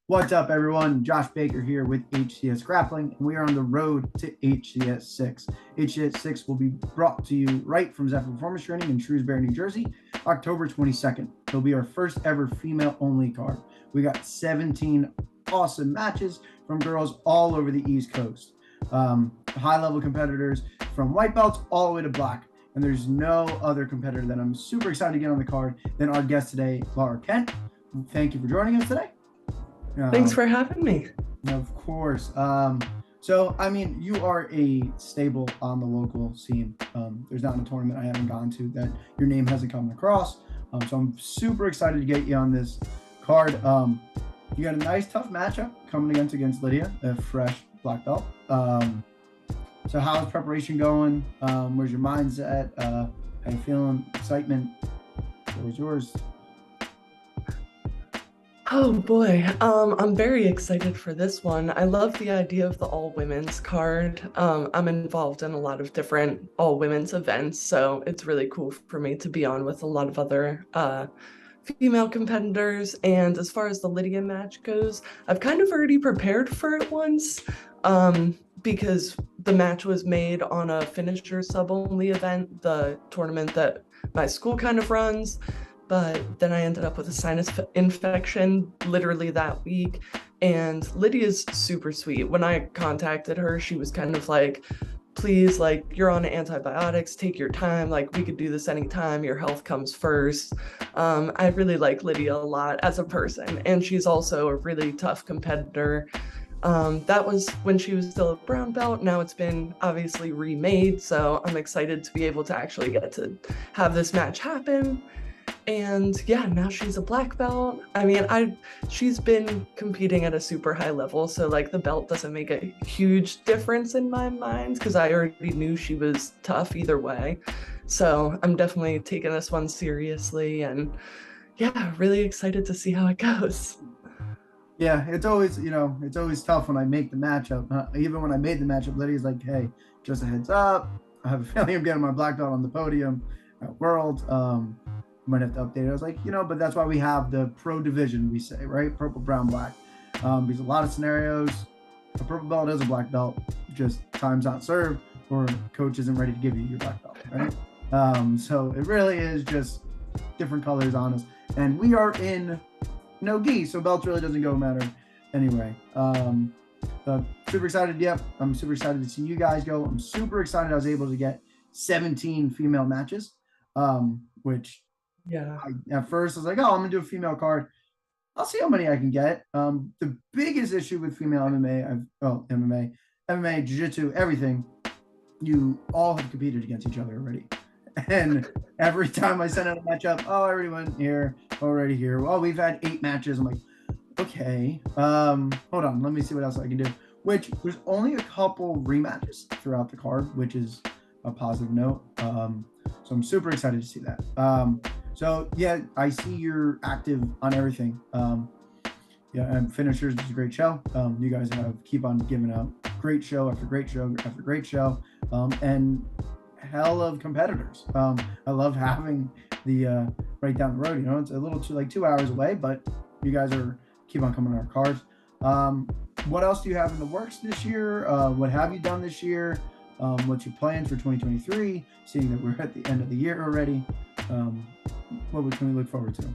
What's up, everyone? Josh Baker here with HCS Grappling, and we are on the road to HCS 6. HCS 6 will be brought to you right from Zephyr Performance Training in Shrewsbury, New Jersey, October 22nd. It'll be our first ever female-only card. We got 17 awesome matches from girls all over the East Coast. High-level competitors from white belts all the way to black. And there's no other competitor that I'm super excited to get on the card than our guest today, Laura Kent. Thank you for joining us today. Thanks for having me. Of course. So, I mean, you are a staple on the local scene. There's not a tournament I haven't gone to that your name hasn't come across. So I'm super excited to get you on this card. You got a nice, tough matchup coming against Lydia, a fresh black belt. So how's preparation going? Where's your mindset? How you feeling? Excitement? Where's yours? Oh boy, I'm very excited for this one. I love the idea of the all-women's card. I'm involved in a lot of different all-women's events, so it's really cool for me to be on with a lot of other female competitors. And as far as the Lydia match goes, I've kind of already prepared for it once, because the match was made on a finisher sub-only event, the tournament that my school kind of runs. But then I ended up with a sinus infection literally that week. And Lydia's super sweet. When I contacted her, she was kind of like, please, like, you're on antibiotics, take your time. Like, we could do this anytime. Your health comes first. I really like Lydia a lot as a person. And she's also a really tough competitor. That was when she was still a brown belt. Now it's been obviously remade. So I'm excited to be able to actually get to have this match happen. And yeah, now she's a black belt. I mean, she's been competing at a super high level, so like the belt doesn't make a huge difference in my mind because I already knew she was tough either way. So I'm definitely taking this one seriously, and yeah, really excited to see how it goes. Yeah, it's always, it's always tough when I make the matchup. Even when I made the matchup, Lydia's like, hey, just a heads up. I have a feeling I'm getting my black belt on the podium at World. Might have to update it. I was like, but that's why we have the pro division, we say, right? Purple, brown, black. Because a lot of scenarios, a purple belt is a black belt, just time's not served, or coach isn't ready to give you your black belt, right? So it really is just different colors on us. And we are in no gi, so belts really doesn't go matter anyway. Super excited. Yep, I'm super excited to see you guys go. I'm super excited I was able to get 17 female matches, which Yeah. At first I was like, oh, I'm gonna do a female card. I'll see how many I can get. The biggest issue with female MMA, jiu-jitsu, everything, you all have competed against each other already. And every time I send out a matchup, oh, I already went here, already here. Well, we've had 8 matches. I'm like, okay, hold on, let me see what else I can do. Which there's only a couple rematches throughout the card, which is a positive note. So I'm super excited to see that. So yeah, I see you're active on everything. Yeah, and Finishers is a great show. You guys keep on giving out great show after great show after great show, and hell of competitors. I love having the right down the road. It's a little too 2 hours away, but you guys keep on coming on our cards. What else do you have in the works this year? What have you done this year? What's your plans for 2023? Seeing that we're at the end of the year already, what can we look forward to?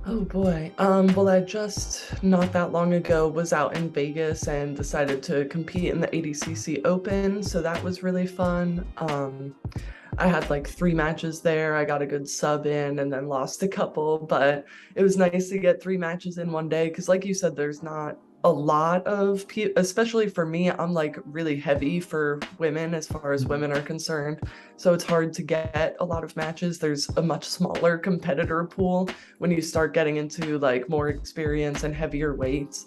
Oh boy. Well, I just not that long ago was out in Vegas and decided to compete in the ADCC Open, so that was really fun. I had like 3 matches there. I got a good sub in and then lost a couple, but it was nice to get 3 matches in one day because, like you said, there's not a lot of people, especially for me. I'm like really heavy for women as far as women are concerned, so it's hard to get a lot of matches. There's a much smaller competitor pool when you start getting into like more experience and heavier weights.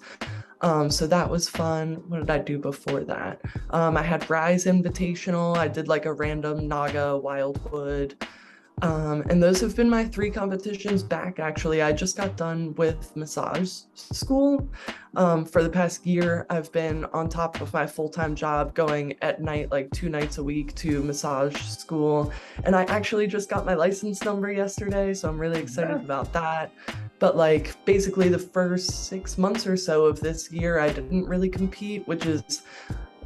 So that was fun. What did I do before that? I had Rise Invitational. I did like a random Naga Wildwood. And those have been my 3 competitions back, actually. I just got done with massage school. For the past year, I've been on top of my full-time job going at night, like 2 nights a week to massage school. And I actually just got my license number yesterday, so I'm really excited about that. But like basically the first 6 months or so of this year, I didn't really compete, which is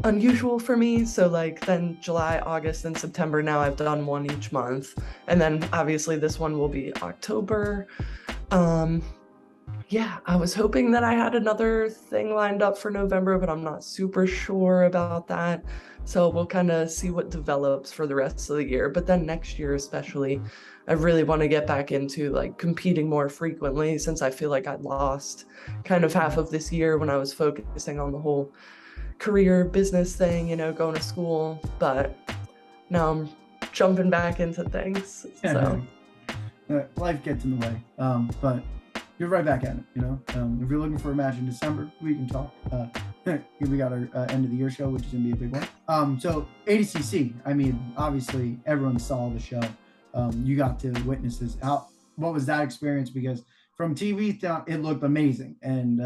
unusual for me. So like then July, August, and September, now I've done one each month. And then obviously this one will be October. Um, yeah, I was hoping that I had another thing lined up for November, but I'm not super sure about that. So we'll kind of see what develops for the rest of the year. But then next year, especially, I really want to get back into like competing more frequently since I feel like I lost kind of half of this year when I was focusing on the whole career business thing, going to school. But now I'm jumping back into things. So Life gets in the way. But you're right back at it, if you're looking for a match in December, we can talk. We got our end of the year show, which is gonna be a big one. So ADCC, I mean, obviously everyone saw the show. You got to witness this. What was that experience? Because from TV, it looked amazing, and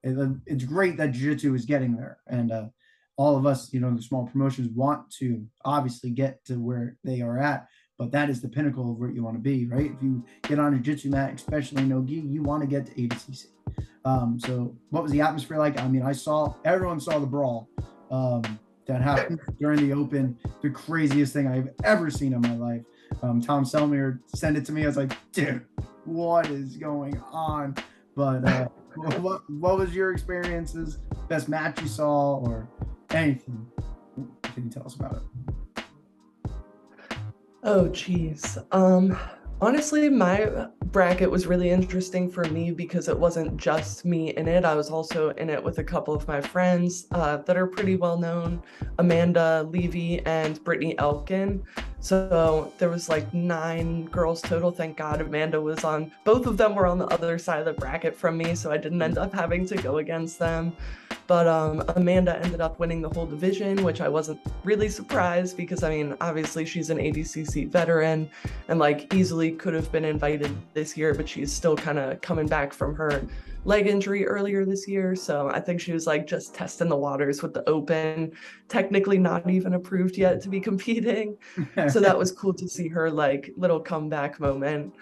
it's great that jiu-jitsu is getting there. And all of us, the small promotions want to obviously get to where they are at. But that is the pinnacle of where you want to be, right? If you get on a jiu-jitsu mat, especially no gi, you want to get to ADCC. So what was the atmosphere like? I mean, everyone saw the brawl that happened during the open, the craziest thing I've ever seen in my life. Tom Selmier sent it to me. I was like, dude, what is going on? But what was your experiences? Best match you saw or anything? Can you tell us about it? Oh, geez. Honestly, my bracket was really interesting for me because it wasn't just me in it. I was also in it with a couple of my friends that are pretty well known, Amanda Levy and Brittany Elkin. So there was like 9 girls total. Thank God Amanda was on. Both of them were on the other side of the bracket from me, so I didn't end up having to go against them. But Amanda ended up winning the whole division, which I wasn't really surprised because, I mean, obviously she's an ADCC veteran and like easily could have been invited this year, but she's still kind of coming back from her leg injury earlier this year. So I think she was like just testing the waters with the open, technically not even approved yet to be competing. So that was cool to see her like little comeback moment.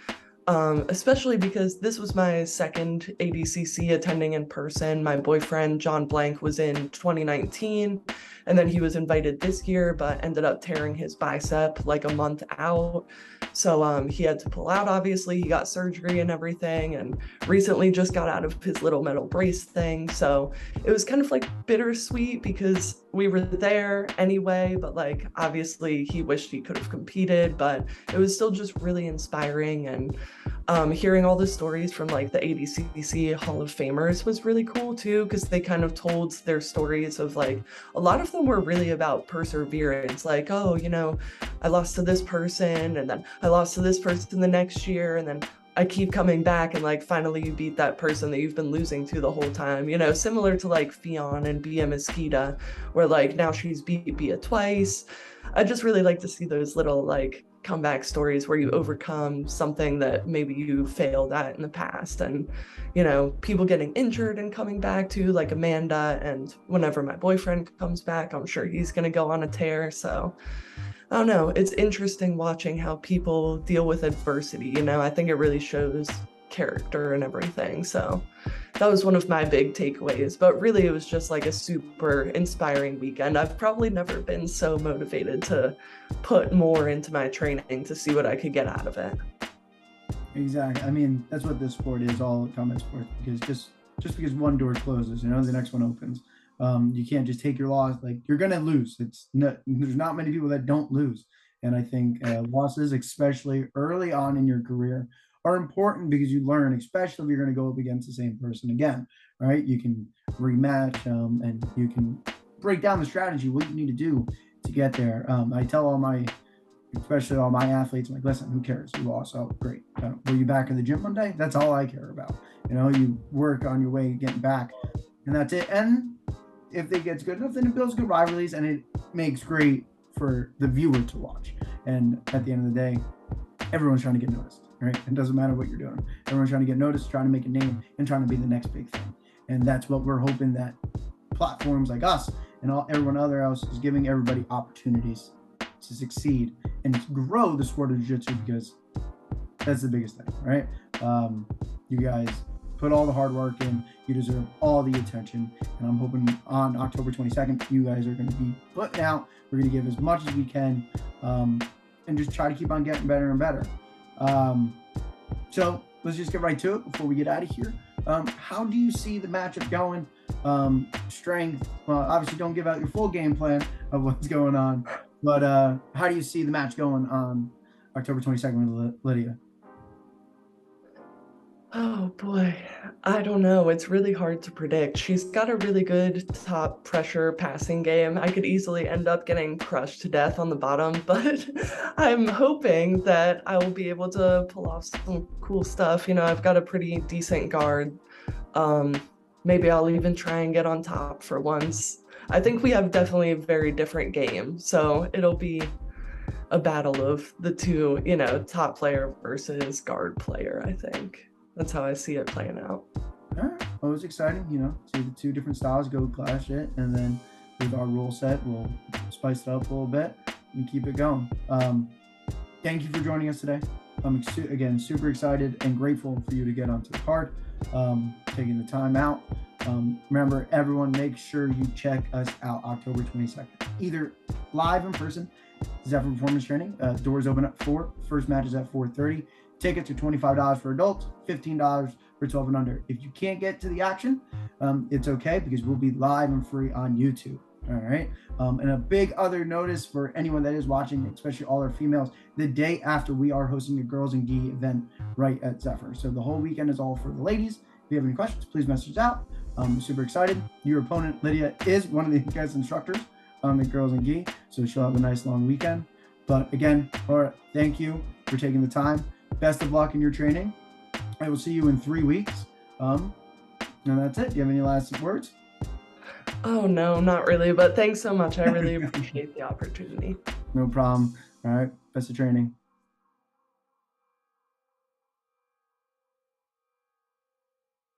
Especially because this was my second ADCC attending in person. My boyfriend, John Blank, was in 2019, and then he was invited this year, but ended up tearing his bicep like a month out. So he had to pull out, obviously. He got surgery and everything, and recently just got out of his little metal brace thing. So it was kind of like bittersweet because we were there anyway, but like obviously he wished he could have competed, but it was still just really inspiring. And hearing all the stories from like the ADCC Hall of Famers was really cool too, because they kind of told their stories of like, a lot of them were really about perseverance. Like, oh, I lost to this person and then I lost to this person the next year, and then I keep coming back and like finally you beat that person that you've been losing to the whole time, similar to like Fionn and Bia Mesquita, where like now she's beat Bia twice. I just really like to see those little like comeback stories where you overcome something that maybe you failed at in the past, and people getting injured and coming back to, like Amanda, and whenever my boyfriend comes back, I'm sure he's gonna go on a tear. So I don't know, it's interesting watching how people deal with adversity. I think it really shows character and everything. So that was one of my big takeaways, but really it was just like a super inspiring weekend. I've probably never been so motivated to put more into my training to see what I could get out of it. Exactly. I mean, that's what this sport is, all combat sports, because just because one door closes, the next one opens. You can't just take your loss. Like, you're gonna lose. There's not many people that don't lose, and I think losses, especially early on in your career, are important because you learn, especially if you're going to go up against the same person again, right? You can rematch and you can break down the strategy, what you need to do to get there. I tell especially all my athletes, I'm like, listen, who cares? You lost. Oh, great. Were you back in the gym one day? That's all I care about. You work on your way getting back, and that's it. And if it gets good enough, then it builds good rivalries, and it makes great for the viewer to watch. And at the end of the day, everyone's trying to get noticed, right? It doesn't matter what you're doing. Everyone's trying to get noticed, trying to make a name, and trying to be the next big thing. And that's what we're hoping that platforms like us and everyone else is giving everybody opportunities to succeed and grow the sport of jiu-jitsu, because that's the biggest thing, right? You guys put all the hard work in. You deserve all the attention. And I'm hoping on October 22nd, you guys are going to be putting out. We're going to give as much as we can, and just try to keep on getting better and better. So let's just get right to it before we get out of here. How do you see the matchup going? Strength, well, obviously don't give out your full game plan of what's going on, but how do you see the match going on October 22nd with Lydia? Oh boy, I don't know. It's really hard to predict. She's got a really good top pressure passing game. I could easily end up getting crushed to death on the bottom, but I'm hoping that I will be able to pull off some cool stuff. You know, I've got a pretty decent guard. Maybe I'll even try and get on top for once. I think we have definitely a very different game, so it'll be a battle of the two, you know, top player versus guard player, I think. That's how I see it playing out. All right. Always exciting, you know, see the two different styles go clash it, and then with our rule set, we'll spice it up a little bit and keep it going. Thank you for joining us today. I'm again super excited and grateful for you to get onto the card, taking the time out. Remember, everyone, make sure you check us out October 22nd, either live in person, Zephyr Performance Training. Doors open at 4. First match is at 4:30. Tickets are $25 for adults, $15 for 12 and under. If you can't get to the action, it's okay, because we'll be live and free on YouTube. All right. And a big other notice for anyone that is watching, especially all our females, the day after we are hosting a Girls and Gi event right at Zephyr. So the whole weekend is all for the ladies. If you have any questions, please message out. I'm super excited. Your opponent, Lydia, is one of the guest instructors on the Girls and Gi, so she'll have a nice long weekend. But again, Laura, thank you for taking the time. Best of luck in your training. I will see you in 3 weeks. And that's it. Do you have any last words? Oh, no, not really. But thanks so much. I really appreciate the opportunity. No problem. All right. Best of training.